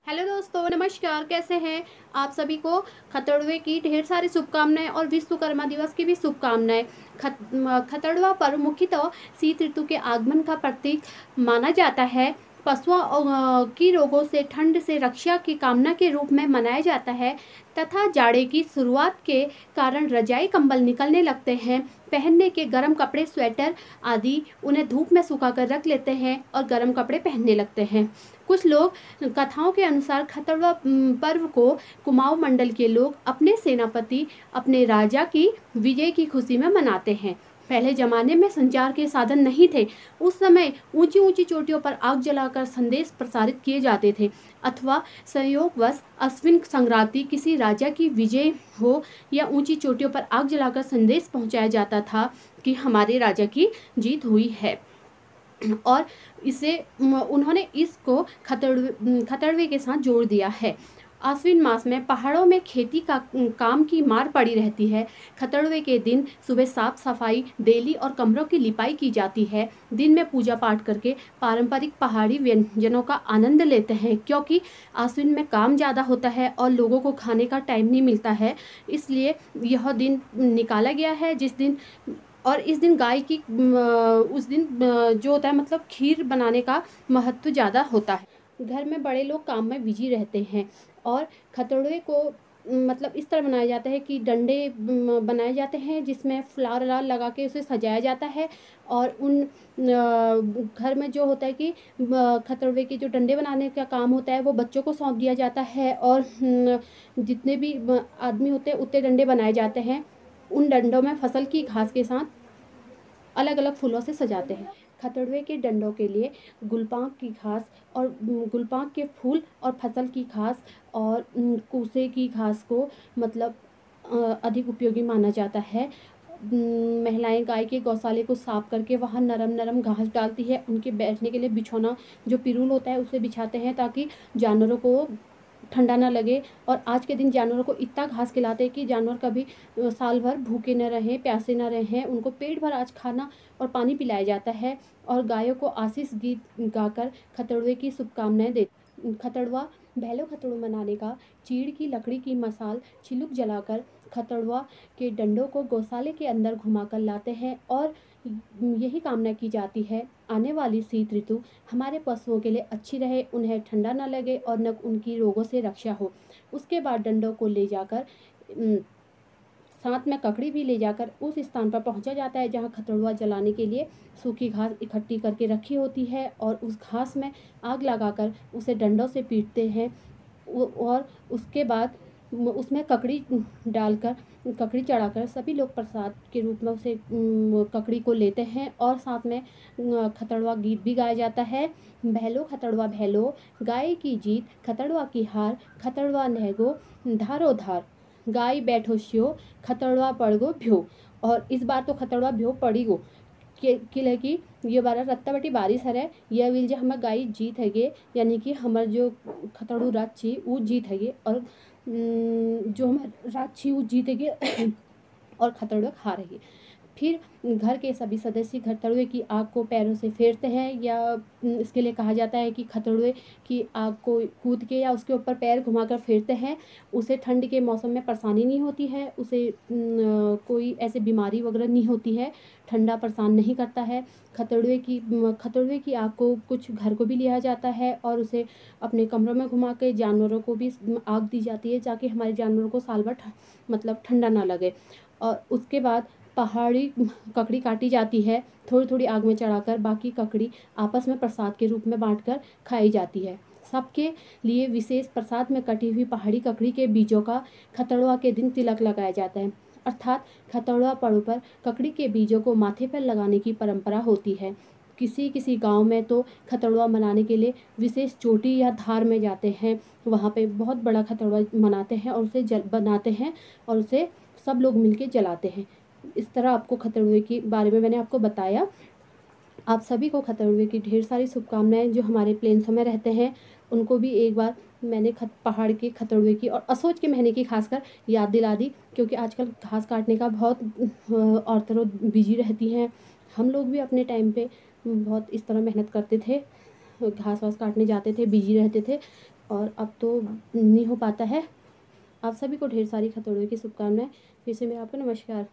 Hello दोस्तों, नमस्कार। कैसे हैं आप सभी को खतड़वे की ढेर सारी शुभकामनाएं और विश्वकर्मा दिवस की भी शुभकामनाएं। खतड़वा पर्व मुख्यतः शीत ऋतु के आगमन का प्रतीक माना जाता है। पशुओं की रोगों से ठंड से रक्षा की कामना के रूप में मनाया जाता है तथा जाड़े की शुरुआत के कारण रजाई कंबल निकलने लगते हैं। पहनने के गर्म कपड़े स्वेटर आदि उन्हें धूप में सुखा कर रख लेते हैं और गर्म कपड़े पहनने लगते हैं। कुछ लोग कथाओं के अनुसार खतड़वा पर्व को कुमाऊं मंडल के लोग अपने सेनापति, अपने राजा की विजय की खुशी में मनाते हैं। पहले जमाने में संचार के साधन नहीं थे। उस समय ऊंची ऊंची चोटियों पर आग जलाकर संदेश प्रसारित किए जाते थे, अथवा संयोगवश अश्विन संक्रांति किसी राजा की विजय हो या ऊंची चोटियों पर आग जलाकर संदेश पहुंचाया जाता था कि हमारे राजा की जीत हुई है। और इसे उन्होंने इसको खतड़वे के साथ जोड़ दिया है। आश्विन मास में पहाड़ों में खेती का काम की मार पड़ी रहती है। खतड़वे के दिन सुबह साफ सफाई, देली और कमरों की लिपाई की जाती है। दिन में पूजा पाठ करके पारंपरिक पहाड़ी व्यंजनों का आनंद लेते हैं, क्योंकि आश्विन में काम ज़्यादा होता है और लोगों को खाने का टाइम नहीं मिलता है। इसलिए यह दिन निकाला गया है जिस दिन, और इस दिन गाय की उस दिन जो होता है मतलब खीर बनाने का महत्व ज़्यादा होता है। घर में बड़े लोग काम में बिजी रहते हैं और खतड़े को मतलब इस तरह बनाया जाता है कि डंडे बनाए जाते हैं जिसमें फ्लावर लाल लगा के उसे सजाया जाता है। और उन घर में जो होता है कि खतड़े के जो डंडे बनाने का काम होता है वो बच्चों को सौंप दिया जाता है। और जितने भी आदमी होते हैं उतने डंडे बनाए जाते हैं। उन डंडों में फसल की घास के साथ अलग अलग फूलों से सजाते हैं। खतड़वे के डंडों के लिए गुलपाक की घास और गुलपाक के फूल और फसल की घास और कूसे की घास को मतलब अधिक उपयोगी माना जाता है। महिलाएं गाय के गौशाले को साफ करके वहाँ नरम नरम घास डालती है। उनके बैठने के लिए बिछौना जो पिरूल होता है उसे बिछाते हैं ताकि जानवरों को ठंडा ना लगे। और आज के दिन जानवरों को इतना घास खिलाते हैं कि जानवर कभी साल भर भूखे न रहें, प्यासे न रहें। उनको पेट भर आज खाना और पानी पिलाया जाता है और गायों को आशीष गीत गाकर खतड़वे की शुभकामनाएं देते। खतड़वा बैलो खतड़ू मनाने का चीड़ की लकड़ी की मसाल छिलुक जलाकर खतड़वा के डंडों को गौशाले के अंदर घुमाकर लाते हैं और यही कामना की जाती है आने वाली शीत ऋतु हमारे पशुओं के लिए अच्छी रहे, उन्हें ठंडा ना लगे और न उनकी रोगों से रक्षा हो। उसके बाद डंडों को ले जाकर साथ में ककड़ी भी ले जाकर उस स्थान पर पहुंचा जाता है जहां खतड़ुआ जलाने के लिए सूखी घास इकट्ठी करके रखी होती है और उस घास में आग लगाकर उसे डंडों से पीटते हैं। और उसके बाद उसमें ककड़ी डालकर, ककड़ी चढ़ाकर सभी लोग प्रसाद के रूप में उसे ककड़ी को लेते हैं और साथ में खतड़वा गीत भी गाया जाता है। भैलो खतड़वा भैलो, गाय की जीत खतड़वा की हार, खतड़वा नहगो धारो धार, गाय बैठो शियो खतड़वा पड़गो भ्यो। और इस बार तो खतड़वा भ्यो पड़ी गो किले की ये बार रत्ता बटी बारिश है। यह विल जो हमार गाय जीत हैगे, यानी कि हमार जो खतड़ू रात छी वो जीत हैगे और जो हमार रात छी वो जीत हैगे और खतड़ुआ खा रही। फिर घर के सभी सदस्य खतड़ुए की आग को पैरों से फेरते हैं, या इसके लिए कहा जाता है कि खतड़ुए की आग को कूद के या उसके ऊपर पैर घुमाकर फेरते हैं। उसे ठंड के मौसम में परेशानी नहीं होती है, उसे कोई ऐसे बीमारी वगैरह नहीं होती है, ठंडा परेशान नहीं करता है। खतड़ुए की आग को कुछ घर को भी लिया जाता है और उसे अपने कमरों में घुमा के जानवरों को भी आग दी जाती है ताकि हमारे जानवरों को साल भर मतलब ठंडा ना लगे। और उसके बाद पहाड़ी ककड़ी काटी जाती है, थोड़ी थोड़ी आग में चढ़ाकर बाकी ककड़ी आपस में प्रसाद के रूप में बांटकर खाई जाती है। सबके लिए विशेष प्रसाद में कटी हुई पहाड़ी ककड़ी के बीजों का खतड़ुआ के दिन तिलक लगाया जाता है। अर्थात खतड़ुआ पर्व पर ककड़ी के बीजों को माथे पर लगाने की परंपरा होती है। किसी किसी गांव में तो खतड़ुआ मनाने के लिए विशेष चोटी या धार में जाते हैं, वहाँ पे बहुत बड़ा खतड़ुआ मनाते हैं और उसे बनाते हैं और उसे सब लोग मिलके जलाते हैं। इस तरह आपको खतड़ुए के बारे में मैंने आपको बताया। आप सभी को खतड़ुए की ढेर सारी शुभकामनाएं। जो हमारे प्लेन्सों में रहते हैं उनको भी एक बार मैंने पहाड़ के खतड़ुए की और असोज के महीने की खासकर याद दिला दी, क्योंकि आजकल घास काटने का बहुत औरतें लोग बिजी रहती हैं। हम लोग भी अपने टाइम पे बहुत इस तरह मेहनत करते थे, घास वास काटने जाते थे, बिजी रहते थे और अब तो नहीं हो पाता है। आप सभी को ढेर सारी खतौड़े की शुभकामनाएँ। फिर से मेरा आपको नमस्कार।